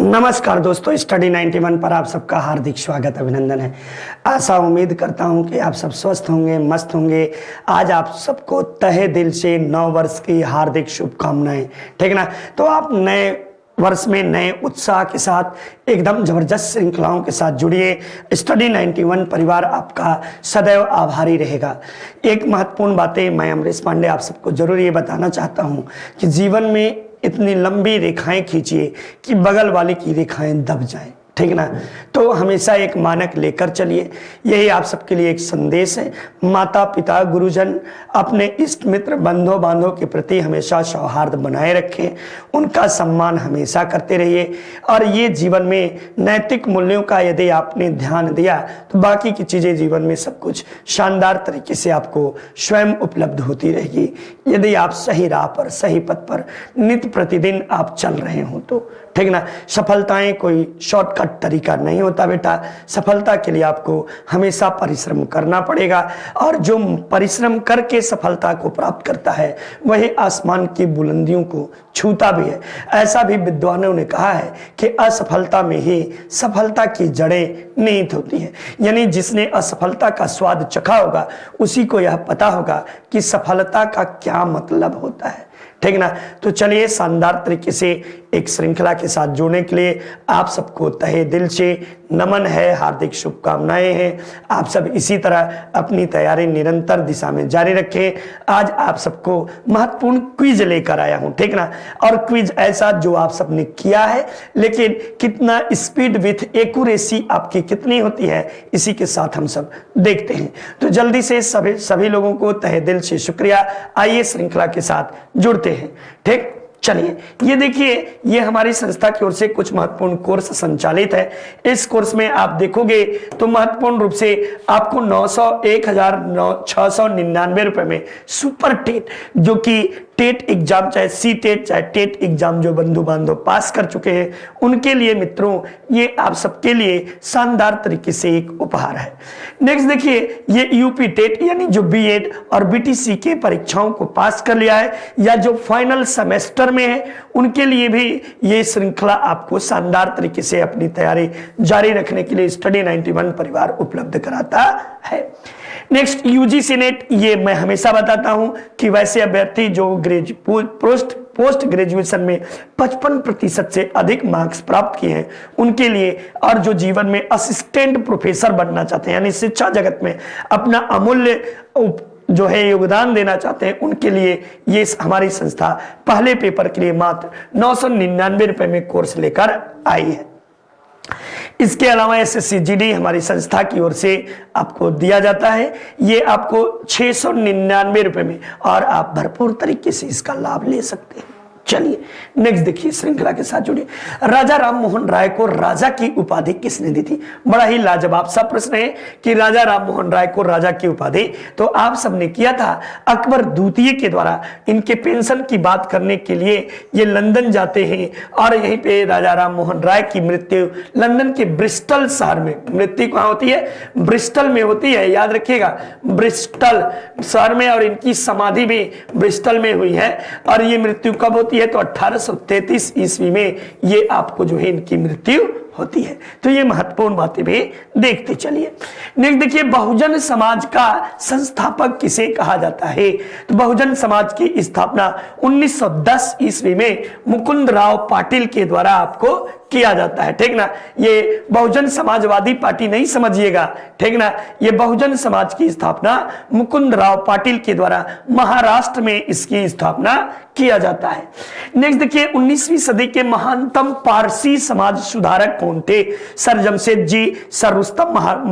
नमस्कार दोस्तों, स्टडी 91 पर आप सबका हार्दिक स्वागत अभिनंदन है। आशा उम्मीद करता हूं कि आप सब स्वस्थ होंगे, मस्त होंगे। आज आप सबको तहे दिल से नव वर्ष की हार्दिक शुभकामनाएं। ठीक ना? तो आप नए वर्ष में नए उत्साह के साथ एकदम जबरदस्त श्रृंखलाओं के साथ जुड़िए। स्टडी 91 परिवार आपका सदैव आभारी रहेगा। एक महत्वपूर्ण बातें मैं अमरीश पांडे आप सबको जरूर ये बताना चाहता हूँ कि जीवन में इतनी लंबी रेखाएं खींचिए कि बगल वाले की रेखाएं दब जाएं। ठीक ना? तो हमेशा एक मानक लेकर चलिए। यही आप सबके लिए एक संदेश है। माता पिता गुरुजन अपने इष्ट मित्र बंधु बांधव के प्रति हमेशा सौहार्द बनाए रखें, उनका सम्मान हमेशा करते रहिए। और ये जीवन में नैतिक मूल्यों का यदि आपने ध्यान दिया तो बाकी की चीजें जीवन में सब कुछ शानदार तरीके से आपको स्वयं उपलब्ध होती रहेगी। यदि आप सही राह पर, सही पथ पर नित्य प्रतिदिन आप चल रहे हो तो। ठीक ना? सफलताएं कोई शॉर्टकट तरीका नहीं होता बेटा। सफलता के लिए आपको हमेशा परिश्रम करना पड़ेगा, और जो परिश्रम करके सफलता को प्राप्त करता है वही आसमान की बुलंदियों को छूता भी है। ऐसा भी विद्वानों ने कहा है कि असफलता में ही सफलता की जड़ें निहित होती हैं। यानी जिसने असफलता का स्वाद चखा होगा उसी को यह पता होगा कि सफलता का क्या मतलब होता है। ठीक ना? तो चलिए, शानदार तरीके से एक श्रृंखला के साथ जुड़ने के लिए आप सबको तहे दिल से नमन है, हार्दिक शुभकामनाएं हैं। आप सब इसी तरह अपनी तैयारी निरंतर दिशा में जारी रखें। आज आप सबको महत्वपूर्ण क्विज लेकर आया हूं। ठीक ना? और क्विज ऐसा जो आप सबने किया है, लेकिन कितना स्पीड विथ एक्यूरेसी आपकी कितनी होती है, इसी के साथ हम सब देखते हैं। तो जल्दी से सभी लोगों को तहे दिल से शुक्रिया। आइए श्रृंखला के साथ जुड़ते हैं। ठीक, चलिए, ये देखिए, ये हमारी संस्था की ओर से कुछ महत्वपूर्ण कोर्स संचालित है। इस कोर्स में आप देखोगे तो महत्वपूर्ण रूप से आपको 901,699 रुपए में सुपर टेट, जो कि टेट एग्जाम, चाहे सी टेट चाहे टेट एग्जाम जो बंधु बांधव पास कर चुके हैं उनके लिए मित्रों, ये आप सबके लिए शानदार तरीके से एक उपहार है। नेक्स्ट देखिए, ये यूपी टेट यानी जो बीएड और बीटीसी के परीक्षाओं को पास कर लिया है या जो फाइनल सेमेस्टर में है उनके लिए भी ये श्रृंखला आपको शानदार तरीके से अपनी तैयारी जारी रखने के लिए स्टडी 91 परिवार उपलब्ध कराता है। नेक्स्ट, यूजीसी नेट, ये मैं हमेशा बताता हूं कि वैसे अभ्यर्थी जो पोस्ट ग्रेजुएशन में 55% से अधिक मार्क्स प्राप्त किए हैं उनके लिए, और जो जीवन में असिस्टेंट प्रोफेसर बनना चाहते हैं यानी शिक्षा जगत में अपना अमूल्य जो है योगदान देना चाहते हैं, उनके लिए ये हमारी संस्था पहले पेपर के लिए मात्र 999 रुपए में कोर्स लेकर आई है। इसके अलावा SSCGD हमारी संस्था की ओर से आपको दिया जाता है। ये आपको 699 रुपए में, और आप भरपूर तरीके से इसका लाभ ले सकते हैं। चलिए नेक्स्ट देखिए, श्रृंखला के साथ जुड़िए। राजा राम मोहन राय को राजा की उपाधि किसने दी थी? बड़ा ही लाजवाब सा प्रश्न है कि राजा राम मोहन राय को राजा की उपाधि तो आप सबने किया था अकबर द्वितीय के द्वारा। इनके पेंशन की बात करने के लिए ये लंदन जाते हैं, और यहीं पे राजा राम मोहन राय की मृत्यु लंदन के ब्रिस्टल शहर में, मृत्यु कहाँ होती है? ब्रिस्टल में होती है, याद रखिएगा, ब्रिस्टल शहर में, और इनकी समाधि भी ब्रिस्टल में हुई है। और ये मृत्यु कब होती है? तो 1833 ईस्वी में ये आपको जो है इनकी मृत्यु होती है। तो ये महत्वपूर्ण बातें भी देखते चलिए। नेक्स्ट देखिए, बहुजन समाज का संस्थापक किसे कहा जाता है? तो बहुजन समाज की स्थापना 1910 ईस्वी में मुकुंद राव पाटिल के द्वारा आपको किया जाता है। ठीक ना? ये बहुजन समाजवादी पार्टी नहीं समझिएगा। ठीक ना? ये बहुजन समाज की स्थापना मुकुंद राव पाटिल के द्वारा महाराष्ट्र में इसकी स्थापना किया जाता है। नेक्स्ट देखिए, 19वीं सदी के महानतम पारसी समाज सुधारक कौन थे? सर जमशेद जी, सर रुस्तम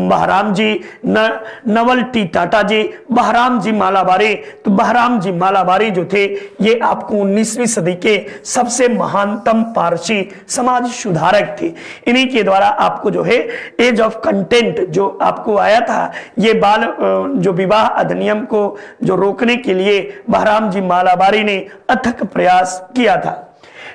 बहराम जी, नवल टी टाटा जी, बहराम जी मालाबारी। तो बहराम जी मालाबारी जो थे ये आपको 19वीं सदी के सबसे महानतम पारसी समाज सुधारक थे। इन्हीं के द्वारा आपको जो है एज ऑफ कंटेंट जो आपको आया था, ये बाल जो विवाह अधिनियम को जो रोकने के लिए बहराम जी मालाबारी ने अथक प्रयास किया था।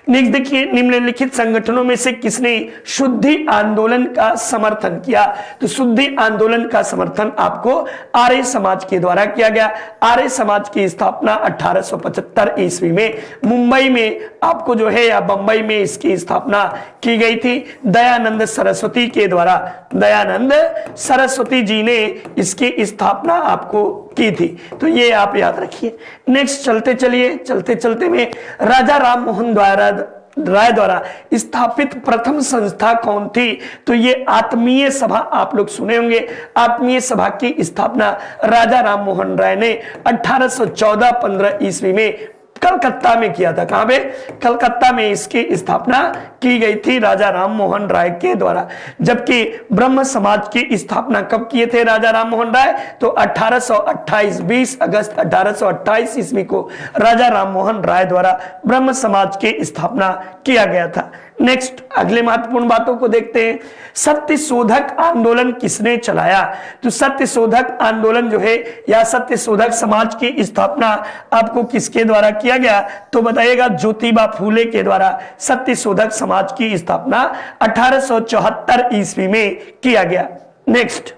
नेक्स्ट देखिए, निम्नलिखित संगठनों में से किसने शुद्धि आंदोलन का समर्थन किया? तो शुद्धि आंदोलन का समर्थन आपको आर्य समाज के द्वारा किया गया। आर्य समाज की स्थापना 1875 ईस्वी में मुंबई में आपको जो है या बंबई में इसकी स्थापना की गई थी दयानंद सरस्वती के द्वारा। दयानंद सरस्वती जी ने इसकी स्थापना आपको की थी, तो ये आप याद रखिए। नेक्स्ट चलते चलिए, चलते चलते में राजा राम मोहन राय द्वारा स्थापित प्रथम संस्था कौन थी? तो ये आत्मीय सभा, आप लोग सुने होंगे। आत्मीय सभा की स्थापना राजा राम मोहन राय ने 1814-15 ईस्वी में कलकत्ता में किया था। कहां पे? कलकत्ता में इसकी स्थापना की गई थी राजा राम मोहन राय के द्वारा। जबकि ब्रह्म समाज की स्थापना कब किए थे राजा राम मोहन राय? तो 1828 20 अगस्त 1828 ईस्वी को राजा राम मोहन राय द्वारा ब्रह्म समाज की स्थापना किया गया था। नेक्स्ट अगले महत्वपूर्ण बातों को देखते हैं। सत्य शोधक आंदोलन किसने चलाया? तो सत्य शोधक आंदोलन जो है या सत्य शोधक समाज की स्थापना आपको किसके द्वारा किया गया? तो बताइएगा, ज्योतिबा फूले के द्वारा सत्य शोधक समाज की स्थापना 1874 ईस्वी में किया गया। नेक्स्ट,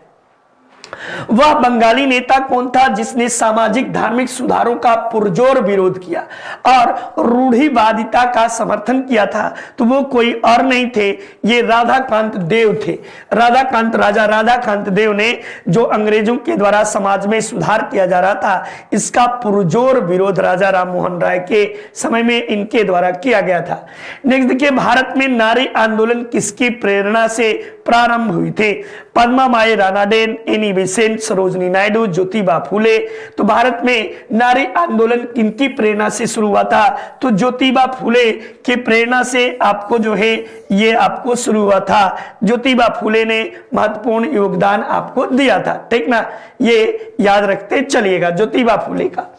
वह बंगाली नेता कौन था जिसने सामाजिक धार्मिक सुधारों का पुरजोर विरोध किया और रूढ़िवादिता का समर्थन किया था? तो वो कोई और नहीं थे, ये राधाकांत देव थे। राजा राधाकांत देव ने जो अंग्रेजों के द्वारा समाज में सुधार किया जा रहा था, इसका पुरजोर विरोध राजा राम मोहन राय के समय में इनके द्वारा किया गया था। नेक्स्ट देखिए, भारत में नारी आंदोलन किसकी प्रेरणा से प्रारंभ हुई थे? पद्मा माई रानाडेन, एनी बेसेंट, सरोजनी नायडू, ज्योतिबा फूले। तो भारत में नारी आंदोलन किनकी प्रेरणा से शुरू हुआ था? तो ज्योतिबा फूले की प्रेरणा से आपको जो है ये आपको शुरू हुआ था। ज्योतिबा फूले ने महत्वपूर्ण योगदान आपको दिया था, ठीक ना? ये याद रखते चलिएगा ज्योतिबा फूले का।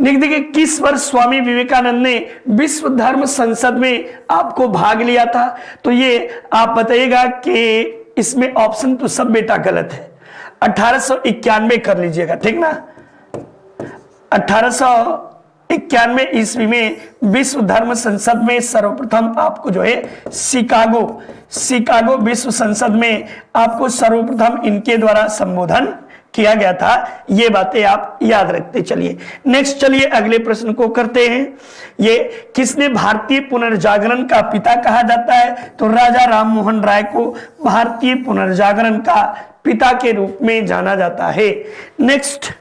देखिए, किस वर्ष स्वामी विवेकानंद ने विश्व धर्म संसद में आपको भाग लिया था? तो ये आप बताइएगा कि इसमें ऑप्शन तो सब बेटा गलत है। 1891 कर लीजिएगा, ठीक ना? 1891 ईस्वी में विश्व धर्म संसद में सर्वप्रथम आपको जो है शिकागो विश्व संसद में आपको सर्वप्रथम इनके द्वारा संबोधन किया गया था। ये बातें आप याद रखते चलिए। नेक्स्ट चलिए अगले प्रश्न को करते हैं। ये किसने भारतीय पुनर्जागरण का पिता कहा जाता है? तो राजा राम मोहन राय को भारतीय पुनर्जागरण का पिता के रूप में जाना जाता है। नेक्स्ट,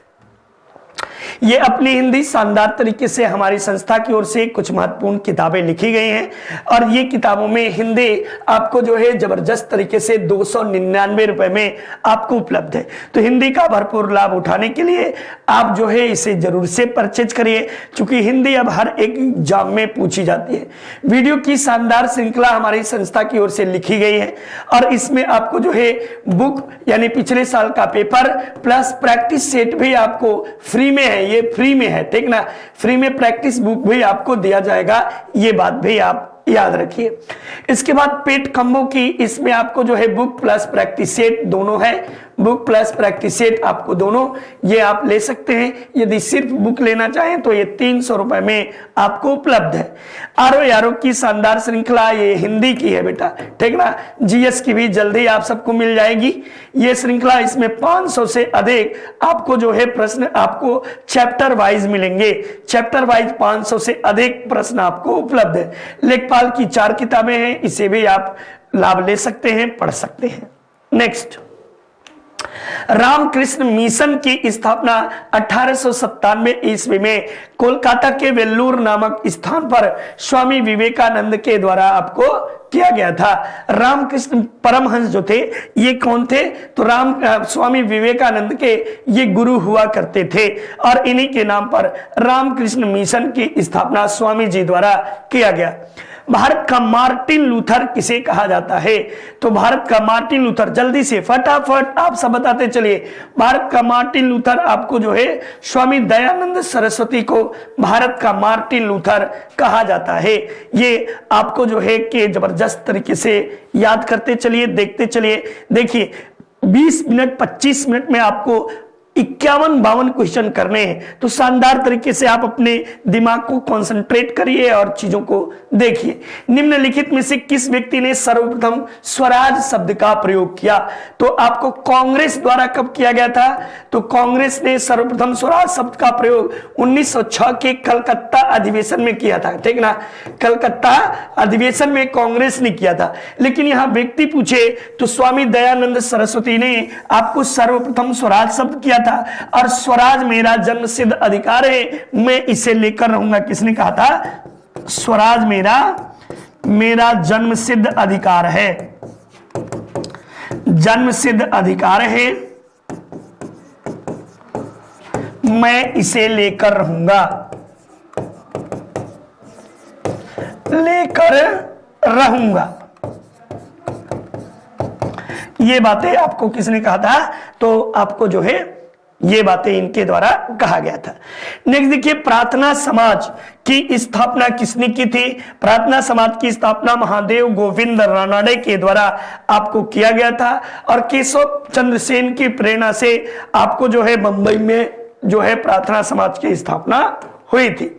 ये अपनी हिंदी शानदार तरीके से हमारी संस्था की ओर से कुछ महत्वपूर्ण किताबें लिखी गई हैं और ये किताबों में हिंदी आपको जो है जबरदस्त तरीके से 299 रुपए में आपको उपलब्ध है। तो हिंदी का भरपूर लाभ उठाने के लिए आप जो है इसे जरूर से परचेज करिए, क्योंकि हिंदी अब हर एक एग्जाम में पूछी जाती है। वीडियो की शानदार श्रृंखला हमारी संस्था की ओर से लिखी गई है और इसमें आपको जो है बुक यानी पिछले साल का पेपर प्लस प्रैक्टिस सेट भी आपको फ्री में है। ये फ्री में है, ठीक ना? फ्री में प्रैक्टिस बुक भी आपको दिया जाएगा, ये बात भी आप याद रखिए। इसके बाद पेट कम्बो की इसमें आपको जो है बुक प्लस प्रैक्टिस सेट दोनों है। बुक प्लस प्रैक्टिस सेट आपको दोनों ये आप ले सकते हैं। यदि सिर्फ बुक लेना चाहें तो ये 300 रुपए में आपको उपलब्ध है। आरो की शानदार श्रृंखला ये हिंदी की है बेटा, ठीक ना? जीएस की भी जल्दी आप सबको मिल जाएगी ये श्रृंखला। इसमें 500 से अधिक आपको जो है प्रश्न आपको चैप्टर वाइज मिलेंगे। चैप्टर वाइज 500 से अधिक प्रश्न आपको उपलब्ध है। लेखपाल की 4 किताबें हैं, इसे भी आप लाभ ले सकते हैं, पढ़ सकते हैं। नेक्स्ट, रामकृष्ण मिशन की स्थापना 1897 ईस्वी में कोलकाता के वेल्लूर नामक स्थान पर स्वामी विवेकानंद के द्वारा आपको किया गया था। रामकृष्ण परमहंस जो थे ये कौन थे? तो स्वामी विवेकानंद के ये गुरु हुआ करते थे और इन्हीं के नाम पर रामकृष्ण मिशन की स्थापना स्वामी जी द्वारा किया गया। भारत का मार्टिन लूथर किसे कहा जाता है? तो भारत का मार्टिन लूथर, जल्दी से फटाफट आप सब बताते चलिए। भारत का मार्टिन लूथर आपको जो है स्वामी दयानंद सरस्वती को भारत का मार्टिन लूथर कहा जाता है। ये आपको जो है कि जबरदस्त तरीके से याद करते चलिए, देखते चलिए। देखिए 20 मिनट 25 मिनट में आपको 51-52 क्वेश्चन करने हैं। तो शानदार तरीके से आप अपने दिमाग को कंसंट्रेट करिए और चीजों को देखिए। निम्नलिखित में से किस व्यक्ति ने सर्वप्रथम स्वराज शब्द का प्रयोग किया? तो आपको कांग्रेस द्वारा कब किया गया था? तो कांग्रेस ने सर्वप्रथम स्वराज शब्द का प्रयोग 1906 के कलकत्ता अधिवेशन में किया था, ठीक ना। कलकत्ता अधिवेशन में कांग्रेस ने किया था। लेकिन यहां व्यक्ति पूछे तो स्वामी दयानंद सरस्वती ने आपको सर्वप्रथम स्वराज शब्द किया था। और स्वराज मेरा जन्मसिद्ध अधिकार है, मैं इसे लेकर रहूंगा। किसने कहा था? स्वराज मेरा जन्मसिद्ध अधिकार है, जन्मसिद्ध अधिकार है, मैं इसे लेकर रहूंगा, लेकर रहूंगा। ये बातें आपको किसने कहा था? तो आपको जो है ये बातें इनके द्वारा कहा गया था। नेक्स्ट देखिए, प्रार्थना समाज की स्थापना किसने की थी? प्रार्थना समाज की स्थापना महादेव गोविंद रानडे के द्वारा आपको किया गया था। और केशव चंद्र सेन की प्रेरणा से आपको जो है मुंबई में जो है प्रार्थना समाज की स्थापना हुई थी।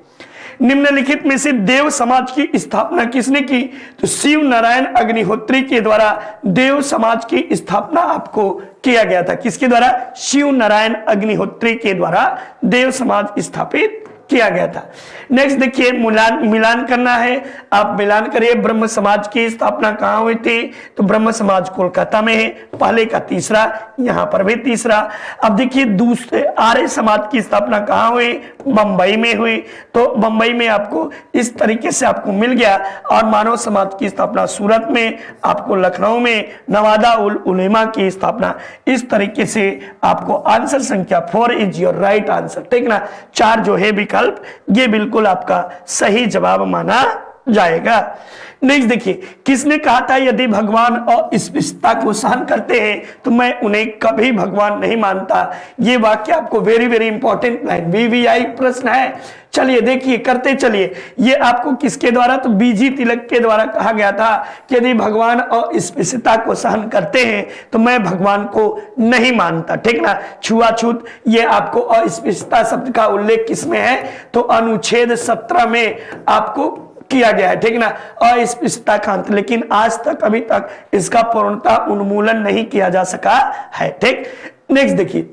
निम्नलिखित में से देव समाज की स्थापना किसने की? तो शिव नारायण अग्निहोत्री के द्वारा देव समाज की स्थापना आपको किया गया था। किसके द्वारा? शिव नारायण अग्निहोत्री के द्वारा देव समाज स्थापित किया गया था। नेक्स्ट देखिए, मिलान करना है, आप मिलान करिए। ब्रह्म समाज की स्थापना कहां हुई थी? तो ब्रह्म समाज कोलकाता में है, पहले का तीसरा, यहां पर भी तीसरा। अब देखिए, दूसरे आर्य समाज की स्थापना कहां हुई? बंबई में हुई। तो बंबई में आपको इस तरीके से आपको मिल गया। और मानव समाज की स्थापना सूरत में, आपको लखनऊ में, नवादा उल उलेमा की स्थापना। इस तरीके से आपको आंसर संख्या 4 इज योर राइट आंसर, ठीक ना। 4 जो है विकल्प, ये बिल्कुल आपका सही जवाब माना जाएगा। नेक्स्ट देखिए, किसने कहा था यदि भगवान अस्पृश्यता को सहन करते हैं तो मैं उन्हें कभी भगवान नहीं मानता? ये वाक्य आपको very very important line, VVI प्रश्न है। चलिए देखिए, करते चलिए। ये आपको किसके द्वारा? तो बीजी तिलक के द्वारा कहा गया था कि यदि भगवान अस्पृश्यता को सहन करते हैं तो मैं भगवान को नहीं मानता, ठीक ना। छुआछूत, ये आपको अस्पृश्यता शब्द का उल्लेख किसमें है? तो अनुच्छेद 17 में आपको किया गया है, ठीक ना, अस्पृश्यता का अंत। लेकिन आज तक अभी तक इसका पूर्णतः उन्मूलन नहीं किया जा सका है, ठीक। नेक्स्ट देखिए,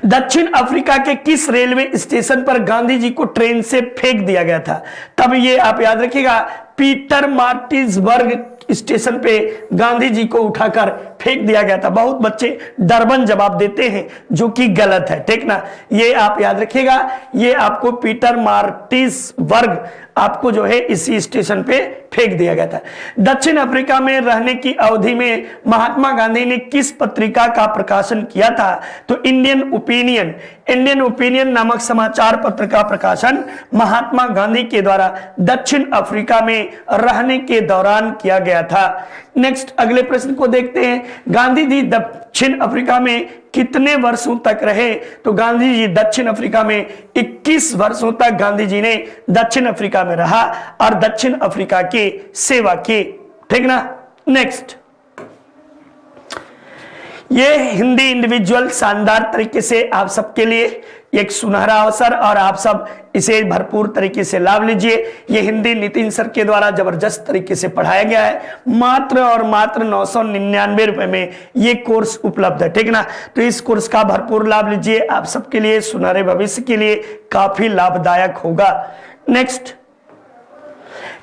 दक्षिण अफ्रीका के किस रेलवे स्टेशन पर गांधी जी को ट्रेन से फेंक दिया गया था? तब ये आप याद रखिएगा, पीटर मार्टिसबर्ग स्टेशन पे गांधी जी को उठाकर फेंक दिया गया था। बहुत बच्चे डरबन जवाब देते हैं जो कि गलत है, ठीक ना। ये आप याद रखिएगा, ये आपको पीटर मार्टिसबर्ग आपको जो है इसी स्टेशन पे फेंक दिया गया था। दक्षिण अफ्रीका में रहने की अवधि में महात्मा गांधी ने किस पत्रिका का प्रकाशन किया था? तो इंडियन ओपिनियन नामक समाचार पत्र का प्रकाशन महात्मा गांधी के द्वारा दक्षिण अफ्रीका में रहने के दौरान किया गया था। नेक्स्ट अगले प्रश्न को देखते हैं। गांधी जी दक्षिण अफ्रीका में कितने वर्षों तक रहे? तो गांधी जी दक्षिण अफ्रीका में 21 वर्षों तक गांधी जी ने दक्षिण अफ्रीका में रहा और दक्षिण अफ्रीका की सेवा की, ठीक ना। नेक्स्ट, ये हिंदी इंडिविजुअल शानदार तरीके से आप सबके लिए एक सुनहरा अवसर, और आप सब इसे भरपूर तरीके से लाभ लीजिए। ये हिंदी नितिन सर के द्वारा जबरदस्त तरीके से पढ़ाया गया है। मात्र और मात्र 999 रुपए में ये कोर्स उपलब्ध है, ठीक ना। तो इस कोर्स का भरपूर लाभ लीजिए, आप सबके लिए सुनहरे भविष्य के लिए काफी लाभदायक होगा। नेक्स्ट,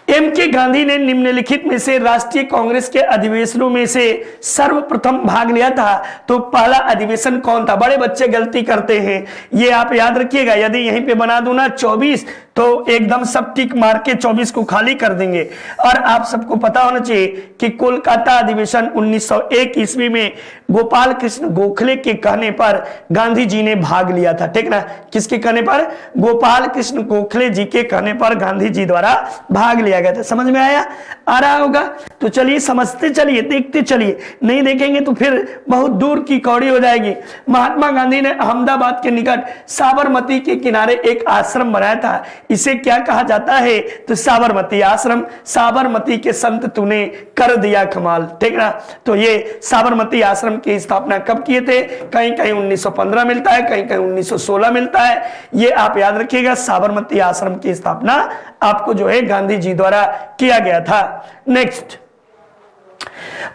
एम के गांधी ने निम्नलिखित में से राष्ट्रीय कांग्रेस के अधिवेशनों में से सर्वप्रथम भाग लिया था। तो पहला अधिवेशन कौन था? बड़े बच्चे गलती करते हैं, ये आप याद रखिएगा। यदि यहीं पे बना दूं ना 24 तो एकदम सब टिक मार के 24 को खाली कर देंगे। और आप सबको पता होना चाहिए कि कोलकाता अधिवेशन 1901 ईस्वी में गोपाल कृष्ण गोखले के कहने पर गांधी जी ने भाग लिया था, ठीक ना। किसके कहने पर? गोपाल कृष्ण गोखले जी के कहने पर गांधी जी द्वारा भाग लिया गया था। समझ में आया? आ रहा होगा? तो चलिए समझते चलिए, देखते चलिए, नहीं देखेंगे तो फिर बहुत दूर की कौड़ी हो जाएगी। महात्मा गांधी ने अहमदाबाद के निकट साबरमती के किनारे एक आश्रम बनाया था। इसे क्या कहा जाता है? तो साबरमती आश्रम, साबरमती के संत तूने कर दिया कमाल, ठीक ना। तो ये साबरमती आश्रम की स्थापना कब किए थे? कहीं कहीं 1915 मिलता है, कहीं कहीं 1916 मिलता है। ये आप याद रखिएगा, साबरमती आश्रम की स्थापना आपको जो है गांधी जी द्वारा किया गया था। नेक्स्ट,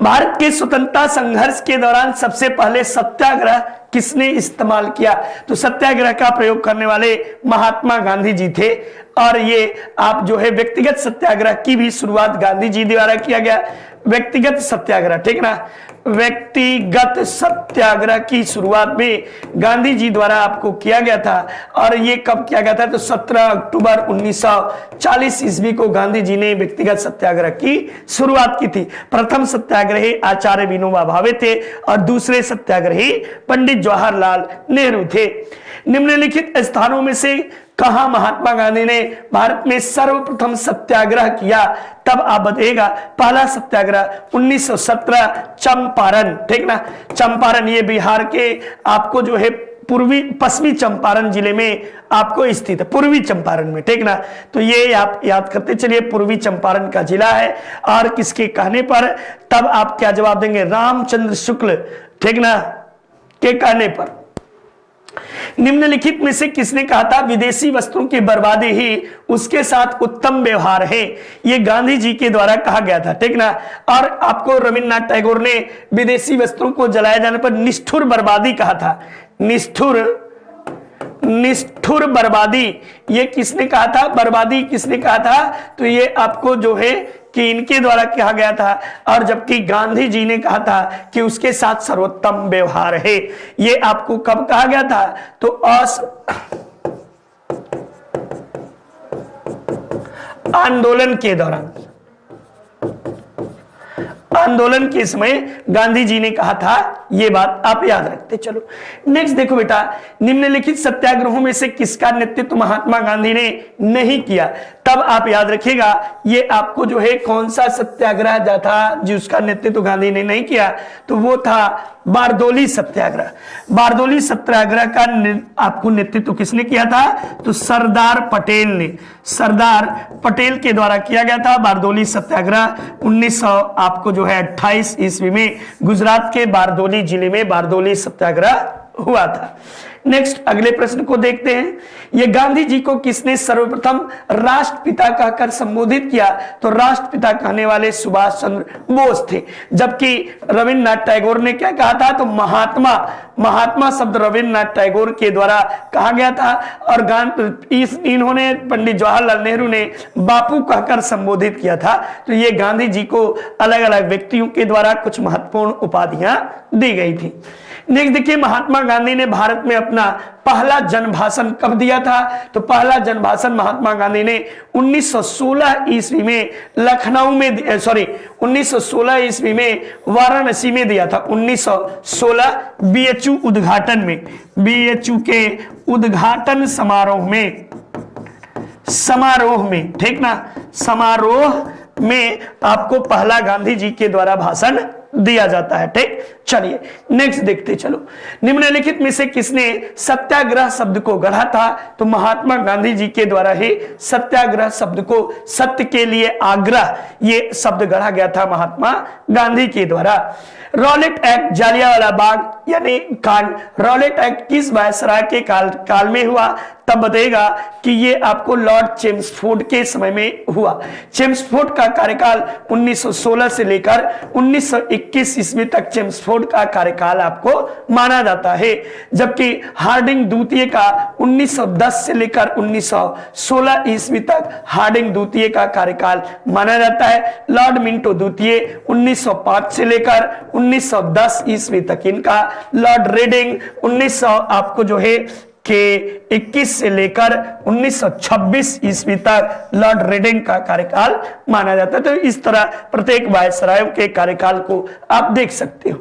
भारत के स्वतंत्रता संघर्ष के दौरान सबसे पहले सत्याग्रह किसने इस्तेमाल किया? तो सत्याग्रह का प्रयोग करने वाले महात्मा गांधी जी थे। और ये आप जो है व्यक्तिगत सत्याग्रह की भी शुरुआत गांधी जी द्वारा किया गया। व्यक्तिगत सत्याग्रह, ठीक ना, व्यक्तिगत सत्याग्रह की शुरुआत भी गांधी जी द्वारा आपको किया गया था। और ये कब किया गया था? तो 17 अक्टूबर 1940 ईस्वी को गांधी जी ने व्यक्तिगत सत्याग्रह की शुरुआत की थी। प्रथम सत्याग्रही आचार्य विनोबा भावे थे और दूसरे सत्याग्रही पंडित जवाहरलाल नेहरू थे। निम्नलिखित स्थानों में से कहां महात्मा गांधी ने भारत में सर्वप्रथम सत्याग्रह किया? तब आप बताइएगा। पहला सत्याग्रह 1917 चंपारण, ठीक ना, चंपारण ये बिहार के आपको जो है पूर्वी पश्चिमी चंपारण जिले में आपको स्थित है, पूर्वी चंपारण में, ठीक ना। तो ये आप याद करते चलिए, पूर्वी चंपारण का जिला है। और किसके कहने पर? तब आप क्या जवाब देंगे? रामचंद्र शुक्ल, ठीक ना, के कहने पर। निम्नलिखित में से किसने कहा था विदेशी वस्तुओं की बर्बादी ही उसके साथ उत्तम व्यवहार है? ये गांधी जी के द्वारा कहा गया था, ठीक ना। और आपको रविन्द्रनाथ टैगोर ने विदेशी वस्तुओं को जलाए जाने पर निष्ठुर बर्बादी कहा था। निष्ठुर बर्बादी ये किसने कहा था? बर्बादी किसने कहा था? तो ये आपको जो है कि इनके द्वारा कहा गया था। और जबकि गांधी जी ने कहा था कि उसके साथ सर्वोत्तम व्यवहार है। ये आपको कब कहा गया था? तो आंदोलन के दौरान, आंदोलन के समय गांधी जी ने कहा था। ये बात आप याद रखते चलो। नेक्स्ट देखो बेटा, निम्नलिखित सत्याग्रहों में से किसका नेतृत्व महात्मा गांधी ने नहीं किया? तब आप याद रखिएगा, ये आपको जो है कौन सा सत्याग्रह था जिसका नेतृत्व गांधी ने नहीं किया? तो वो था बारदोली सत्याग्रह। बारदोली सत्याग्रह का आपको नेतृत्व किसने किया था? तो सरदार पटेल ने, सरदार पटेल के द्वारा किया गया था बारदोली सत्याग्रह। 1900 आपको जो है 28 ईस्वी में गुजरात के बारदोली जिले में बारदोली सत्याग्रह हुआ था। नेक्स्ट अगले प्रश्न को देखते हैं। ये गांधी जी को किसने सर्वप्रथम राष्ट्रपिता कहकर संबोधित किया? तो राष्ट्रपिता कहने वाले सुभाष चंद्र बोस थे। जबकि रविन्द्रनाथ टैगोर ने क्या कहा था? तो महात्मा, महात्मा शब्द रविन्द्रनाथ टैगोर के द्वारा कहा गया था। और इन्होंने पंडित जवाहरलाल नेहरू ने बापू कहकर संबोधित किया था। तो ये गांधी जी को अलग अलग व्यक्तियों के द्वारा कुछ महत्वपूर्ण उपाधियां दी गई थी। नेक्स्ट देखिए, महात्मा गांधी ने भारत में अपना पहला जनभाषण कब दिया था? तो पहला जनभाषण महात्मा गांधी ने 1916 ईस्वी में लखनऊ में 1916 ईस्वी में वाराणसी में दिया था। 1916 बीएचयू उद्घाटन में, बीएचयू के उद्घाटन समारोह में, ठीक ना, समारोह में आपको पहला गांधी जी के द्वारा भाषण दिया जाता है, ठीक। चलिए नेक्स्ट देखते चलो। निम्नलिखित में से किसने सत्याग्रह शब्द को गढ़ा था? तो महात्मा गांधी जी के द्वारा ही सत्याग्रह शब्द को, सत्य के लिए आग्रह, ये शब्द गढ़ा गया था महात्मा गांधी के द्वारा। रॉलेट एक्ट, जालियांवाला बाग यानी कांड, रॉलेट एक्ट किस वायसराय के काल में हुआ? तब बताएगा कि ये आपको लॉर्ड चेम्सफोर्ड के समय में हुआ। चेम्सफोर्ड का कार्यकाल 1916 से लेकर 1921 ईस्वी तक चेम्सफोर्ड का कार्यकाल आपको माना जाता है। जबकि हार्डिंग द्वितीय का 1910 से लेकर 1916 ईस्वी तक हार्डिंग द्वितीय का कार्यकाल माना जाता है। लॉर्ड मिंटो द्वितीय 1905 से लेकर 1910 ईस्वी तक इनका, लॉर्ड रेडिंग 1900 आपको जो है के 21 से लेकर 1926 ईस्वी तक लॉर्ड रेडिंग का कार्यकाल माना जाता है। तो इस तरह प्रत्येक वायसरायों के कार्यकाल को आप देख सकते हो।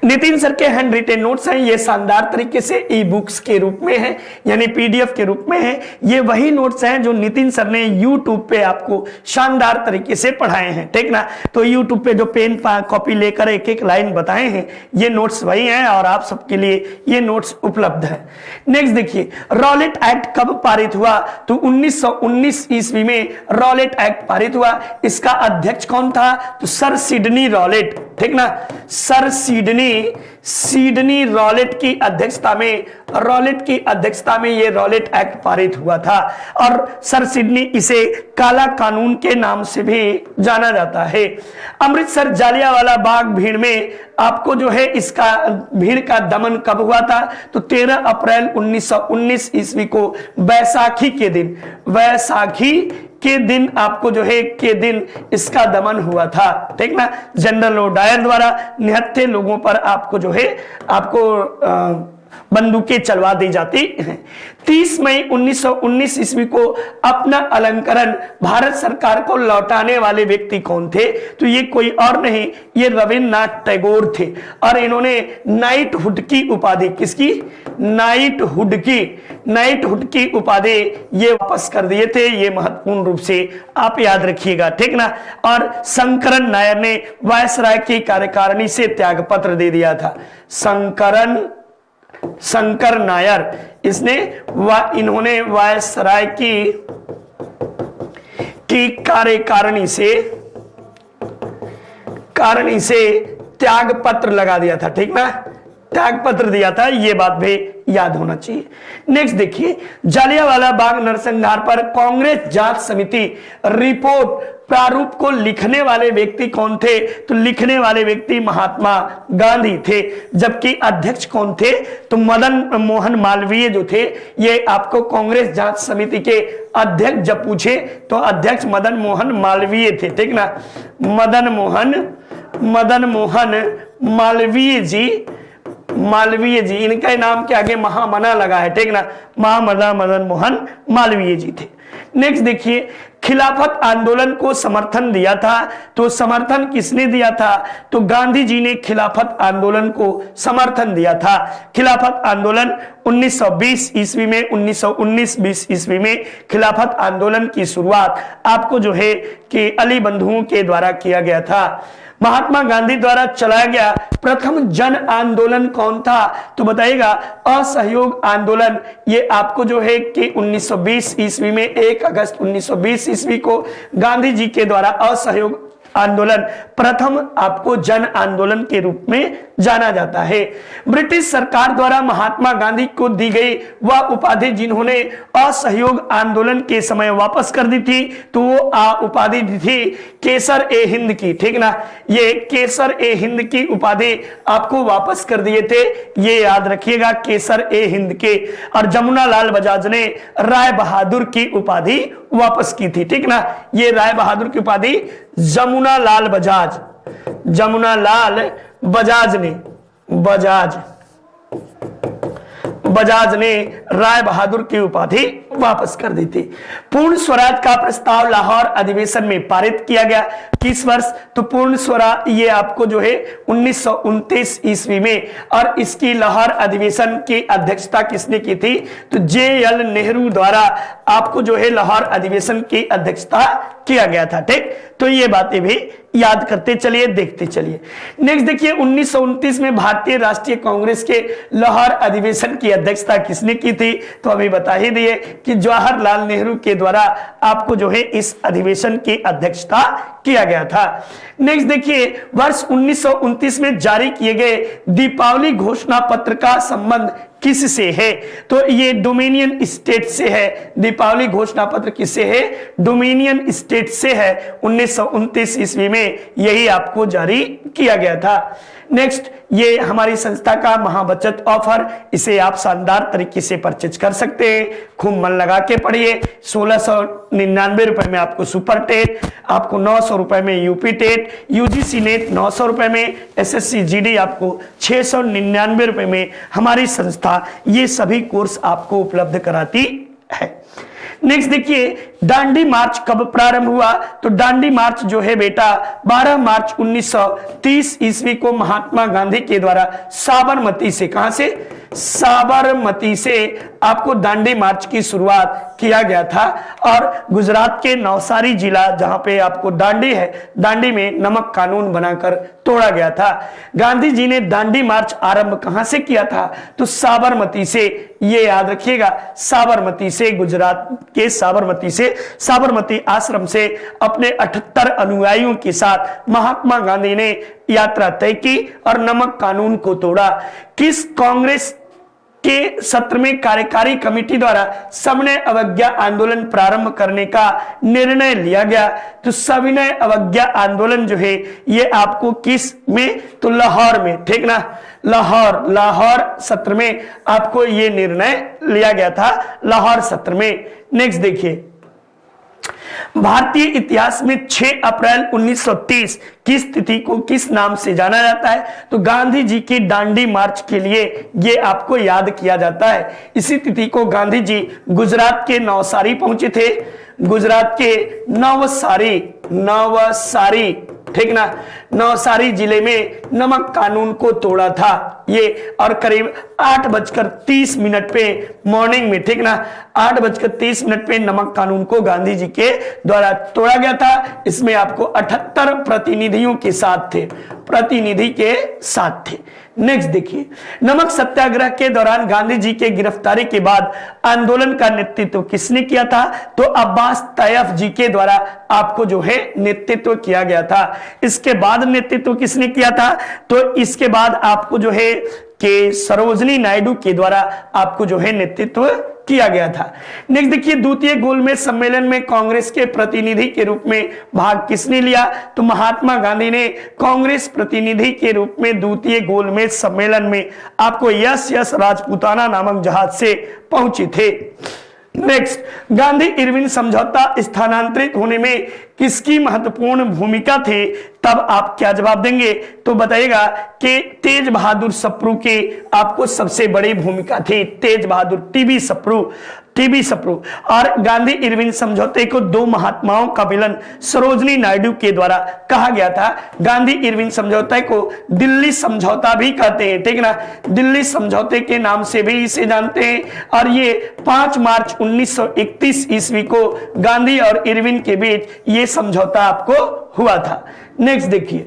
नितिन सर के हैंड रिटेन नोट्स हैं, ये शानदार तरीके से ई बुक्स के रूप में है, यानी पीडीएफ के रूप में है। ये वही नोट्स हैं जो नितिन सर ने यूट्यूब पे आपको शानदार तरीके से पढ़ाए हैं, ठीक ना। तो यूट्यूब पे जो पेन कॉपी लेकर एक एक लाइन बताए हैं, ये नोट्स वही हैं और आप सबके लिए ये नोट्स उपलब्ध है। नेक्स्ट देखिए, रॉलेट एक्ट कब पारित हुआ? तो 1919 ईस्वी में रॉलेट एक्ट पारित हुआ। इसका अध्यक्ष कौन था? तो सर सिडनी रॉलेट, ठीक ना। सर सिडनी रॉलेट की अध्यक्षता में ये रॉलेट एक्ट पारित हुआ था। और सर सिडनी, इसे काला कानून के नाम से भी जाना जाता है। अमृतसर जालियांवाला बाग भीड़ में आपको जो है इसका भीड़ का दमन कब हुआ था? तो 13 अप्रैल 1919 ईस्वी को वैसाखी के दिन आपको जो है के दिन इसका दमन हुआ था, ठीक ना। जनरल डायर द्वारा निहत्थे लोगों पर आपको जो है आपको बंदूकें चलवा दी जाती हैं। 30 मई 1919 ईस्वी को अपना अलंकरण भारत सरकार को लौटाने वाले व्यक्ति कौन थे? तो ये कोई और नहीं, ये रविन्द्रनाथ टैगोर थे। और इन्होंने नाइटहुड की उपाधि, किसकी? नाइटहुड की उपाधि ये वापस कर दिए थे। ये महत्वपूर्ण रूप से आप याद रखिएगा, ठीक ना। और शंकरन नायर ने वायसराय की कार्यकारिणी से त्यागपत्र दे दिया था। शंकर नायर, इन्होंने वायसराय की कार्यकारिणी से त्यागपत्र लगा दिया था, ठीक ना। त्यागपत्र दिया था, ये बात भी याद होना चाहिए। नेक्स्ट देखिए, जालियांवाला बाग नरसंहार पर कांग्रेस जांच समिति रिपोर्ट प्रारूप को लिखने वाले व्यक्ति कौन थे? तो लिखने वाले व्यक्ति महात्मा गांधी थे। जबकि अध्यक्ष कौन थे? तो मदन मोहन मालवीय जो थे, ये आपको कांग्रेस जांच समिति के अध्यक्ष जब पूछे तो अध्यक्ष मदन मोहन मालवीय थे, ठीक ना। मदन मोहन मालवीय जी, इनका नाम के आगे महामना लगा है, ठीक ना। महामना मदन मोहन मालवीय जी थे। नेक्स्ट देखिए, खिलाफत आंदोलन को समर्थन दिया था। तो समर्थन किसने दिया था? तो गांधी जी ने खिलाफत आंदोलन को समर्थन दिया था। खिलाफत आंदोलन 1920 ईस्वी में 1919-20 ईस्वी में खिलाफत आंदोलन की शुरुआत आपको जो है कि अली बंधुओं के द्वारा किया गया था। महात्मा गांधी द्वारा चलाया गया प्रथम जन आंदोलन कौन था? तो बताइएगा, असहयोग आंदोलन। ये आपको जो है कि 1920 ईस्वी में 1 अगस्त 1920 ईस्वी को गांधी जी के द्वारा असहयोग आंदोलन प्रथम आपको जन आंदोलन के रूप में जाना जाता है। ब्रिटिश सरकार द्वारा महात्मा गांधी को दी गई वह उपाधि जिन्होंने असहयोग आंदोलन के समय वापस कर दी थी, तो वो उपाधि दी थी केसर ए हिंद की, ठीक ना। ये केसर ए हिंद की उपाधि आपको वापस कर दिए थे, ये याद रखिएगा, केसर ए हिंद के। और जमुना लाल बजाज ने राय बहादुर की उपाधि वापस की थी, ठीक ना। ये राय बहादुर की उपाधि जमुना लाल बजाज ने राय बहादुर की उपाधि वापस कर दी थी। पूर्ण स्वराज का प्रस्ताव लाहौर अधिवेशन में पारित किया गया किस वर्ष? तो पूर्ण स्वराज ये आपको जो है 1929 ईस्वी में। और इसकी लाहौर अधिवेशन की अध्यक्षता किसने की थी? तो JL नेहरू द्वारा आपको जो है लाहौर अधिवेशन की अध्यक्षता किया गया था, ठीक। तो ये बातें भी याद करते चलिए, देखते चलिए। नेक्स्ट देखिए, 1929 में भारतीय राष्ट्रीय कांग्रेस के लाहौर अधिवेशन की अध्यक्षता किसने की थी? तो अभी बता ही दिए कि जवाहरलाल नेहरू के द्वारा आपको जो है इस अधिवेशन की अध्यक्षता किया गया था। नेक्स्ट देखिए, वर्ष 1929 में जारी किए गए दीपावली घोषणा पत्र का संबंध किससे है? तो ये डोमिनियन स्टेट से है। दीपावली घोषणा पत्र किससे है? डोमिनियन स्टेट से है। 1929 ईस्वी में यही आपको जारी किया गया था। नेक्स्ट, ये हमारी संस्था का महाबचत ऑफर, इसे आप शानदार तरीके से परचेज कर सकते हैं। खूब मन लगा के पढ़िए। 1699 रुपए में आपको सुपर टेट, आपको 900 रुपए में यूपी टेट, यूजीसी नेट 900 रुपए में, SSC GD आपको 699 रुपए में हमारी संस्था ये सभी कोर्स आपको उपलब्ध कराती है। नेक्स्ट देखिए, दांडी मार्च कब प्रारंभ हुआ? तो दांडी मार्च जो है बेटा 12 मार्च 1930 ईस्वी को महात्मा गांधी के द्वारा साबरमती से, कहां से? साबरमती से आपको दांडी मार्च की शुरुआत किया गया था। और गुजरात के नवसारी जिला जहां पे आपको दांडी है, दांडी में नमक कानून बनाकर तोड़ा गया था। गांधी जी ने दांडी मार्च आरंभ कहां से किया था? तो साबरमती से, ये याद रखिएगा, साबरमती से, गुजरात के साबरमती से, साबरमती आश्रम से अपने 78 अनुयायियों के साथ महात्मा गांधी ने यात्रा तय की और नमक कानून को तोड़ा। किस कांग्रेस के सत्र में कार्यकारी कमेटी द्वारा सविनय अवज्ञा आंदोलन प्रारंभ करने का निर्णय लिया गया? तो सविनय अवज्ञा आंदोलन जो है ये आपको किस में? तो लाहौर में, ठीक ना, लाहौर सत्र में आपको ये निर्णय लिया गया था, लाहौर सत्र में। नेक्स्ट देखिए, भारतीय इतिहास में 6 अप्रैल 1930 किस तिथि को किस नाम से जाना जाता है? तो गांधी जी की दांडी मार्च के लिए ये आपको याद किया जाता है। इसी तिथि को गांधी जी गुजरात के नवसारी पहुंचे थे, गुजरात के नवसारी, ठीक ना, नवसारी जिले में नमक कानून को तोड़ा था ये, और करीब 8:30 पे मॉर्निंग में, ठीक ना, 8:30 पे नमक कानून को गांधी जी के द्वारा तोड़ा गया था। इसमें आपको 78 प्रतिनिधियों के साथ थे, प्रतिनिधि के साथ थे। नेक्स्ट देखिए, नमक सत्याग्रह के दौरान गांधी जी के गिरफ्तारी के बाद आंदोलन का नेतृत्व किसने किया था? तो अब्बास तैयब जी के द्वारा आपको जो है नेतृत्व किया गया था। इसके बाद नेतृत्व किसने किया था? तो इसके बाद आपको जो है कि सरोजनी नायडू के द्वारा आपको जो है नेतृत्व किया गया था। नेक्स्ट देखिए, द्वितीय गोलमेज सम्मेलन में कांग्रेस के प्रतिनिधि के रूप में भाग किसने लिया? तो महात्मा गांधी ने कांग्रेस प्रतिनिधि के रूप में द्वितीय गोलमेज सम्मेलन में आपको यस राजपूताना नामक जहाज से पहुंचे थे। नेक्स्ट, गांधी इरविन समझौता स्थानांतरित होने में किसकी महत्वपूर्ण भूमिका थी? तब आप क्या जवाब देंगे? तो बताइएगा कि तेज बहादुर सप्रू की आपको सबसे बड़ी भूमिका थी, तेज बहादुर टीबी सप्रू। और गांधी इरविन समझौते को दो महात्माओं का मिलन सरोजनी नायडू के द्वारा कहा गया था। गांधी इरविन समझौते को दिल्ली समझौता भी कहते हैं, ठीक ना, दिल्ली समझौते के नाम से भी इसे जानते हैं। और ये 5 मार्च 1931 ईस्वी को गांधी और इरविन के बीच ये समझौता आपको हुआ था। नेक्स्ट देखिए,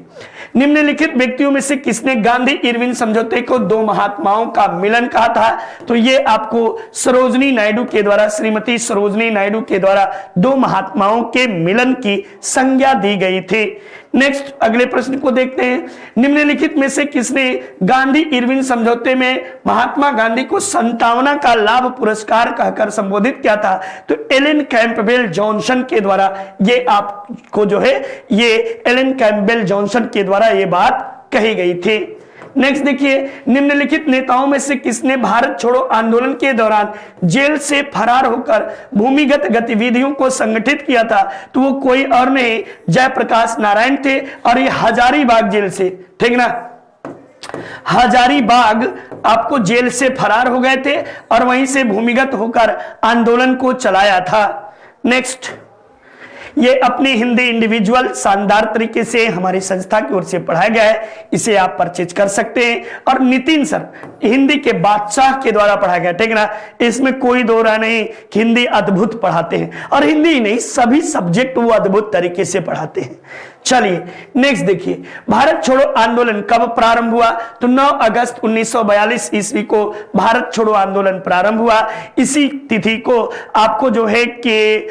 निम्नलिखित व्यक्तियों में से किसने गांधी इरविन समझौते को दो महात्माओं का मिलन कहा था? तो ये आपको सरोजनी नायडू के द्वारा, श्रीमती सरोजनी नायडू के द्वारा दो महात्माओं के मिलन की संज्ञा दी गई थी। नेक्स्ट अगले प्रश्न को देखते हैं, निम्नलिखित में से किसने गांधी इरविन समझौते में महात्मा गांधी को संतावना का लाभ पुरस्कार कहकर संबोधित किया था? तो एलन कैंपबेल जॉनसन के द्वारा ये आपको जो है, ये एलन कैंपबेल जॉनसन के द्वारा ये बात कही गई थी। नेक्स्ट देखिए, निम्नलिखित नेताओं में से किसने भारत छोड़ो आंदोलन के दौरान जेल से फरार होकर भूमिगत गतिविधियों को संगठित किया था? तो वो कोई और नहीं, जयप्रकाश नारायण थे। और ये हजारीबाग जेल से, ठीक ना, हजारीबाग आपको जेल से फरार हो गए थे और वहीं से भूमिगत होकर आंदोलन को चलाया था। नेक्स्ट, ये अपनी हिंदी इंडिविजुअल शानदार तरीके से हमारी संस्था की ओर से पढ़ाया गया है, इसे आप परचेज कर सकते हैं। और नितिन सर हिंदी के बादशाह के द्वारा पढ़ाया गया, ठीक ना, इसमें कोई दो राय नहीं कि हिंदी अद्भुत पढ़ाते हैं, और हिंदी ही नहीं सभी सब्जेक्ट वो अद्भुत तरीके से पढ़ाते हैं। चलिए नेक्स्ट देखिए, भारत छोड़ो आंदोलन कब प्रारंभ हुआ? तो 9 अगस्त 1942 ईस्वी को भारत छोड़ो आंदोलन प्रारंभ हुआ। इसी तिथि को आपको जो है कि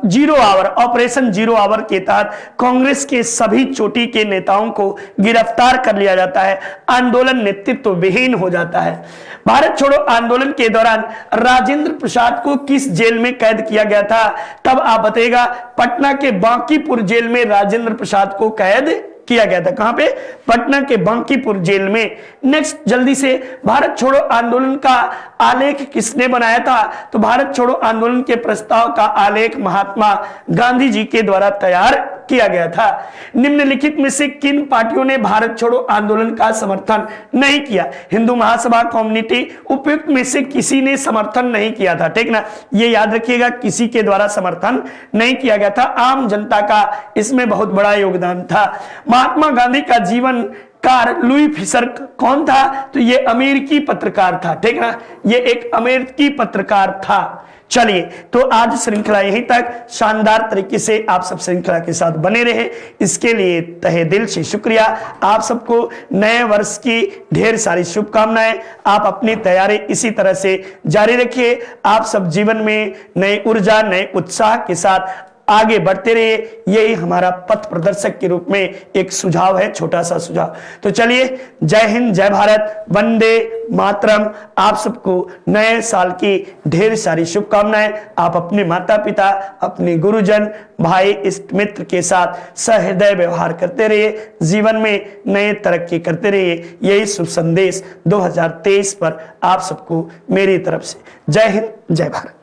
0 आवर, ऑपरेशन 0 आवर के तहत कांग्रेस के सभी चोटी के नेताओं को गिरफ्तार कर लिया जाता है, आंदोलन नेतृत्व विहीन हो जाता है। भारत छोड़ो आंदोलन के दौरान राजेंद्र प्रसाद को किस जेल में कैद किया गया था? तब आप बताइएगा, पटना के बांकीपुर जेल में राजेंद्र प्रसाद को कैद किया गया था। कहां पे? पटना के बांकीपुर जेल में। नेक्स्ट जल्दी से, भारत छोड़ो आंदोलन का आलेख किसने बनाया था? तो भारत छोड़ो आंदोलन के प्रस्ताव का आलेख महात्मा गांधी जी के द्वारा तैयार किया गया था। निम्नलिखित में से किन पार्टियों ने भारत छोड़ो आंदोलन का समर्थन नहीं किया? हिंदू महासभा, कम्युनिटी, उपयुक्त में से किसी ने समर्थन नहीं किया था। ठीक ना, ये याद रखिएगा, किसी के द्वारा समर्थन नहीं किया गया था। आम जनता का इसमें बहुत बड़ा योगदान था। महात्मा गांधी का जीवन कार लुई फिशर कौन था? तो ये अमेरिकी पत्रकार था। ठीक ना, ये एक अमेरिकी पत्रकार था। चलिए, तो आज श्रृंखला यहीं तक। शानदार तरीके से आप सब श्रृंखला के साथ बने रहे, इसके लिए तहे दिल से शुक्रिया। आप सबको नए वर्ष की ढेर सारी शुभकामनाएं। आप अपनी तैयारी इसी तरह से जारी रखिए। आप सब जीवन में नई ऊर्जा, नए उत्साह के साथ आगे बढ़ते रहिए। यही हमारा पथ प्रदर्शक के रूप में एक सुझाव है, छोटा सा सुझाव। तो चलिए, जय हिंद, जय भारत, वंदे मातरम। आप सबको नए साल की ढेर सारी शुभकामनाएं। आप अपने माता पिता, अपने गुरुजन, भाई, इष्ट मित्र के साथ सहृदय व्यवहार करते रहिए। जीवन में नए तरक्की करते रहिए। यही शुभ संदेश 2023 पर आप सबको मेरी तरफ से। जय हिंद, जय भारत।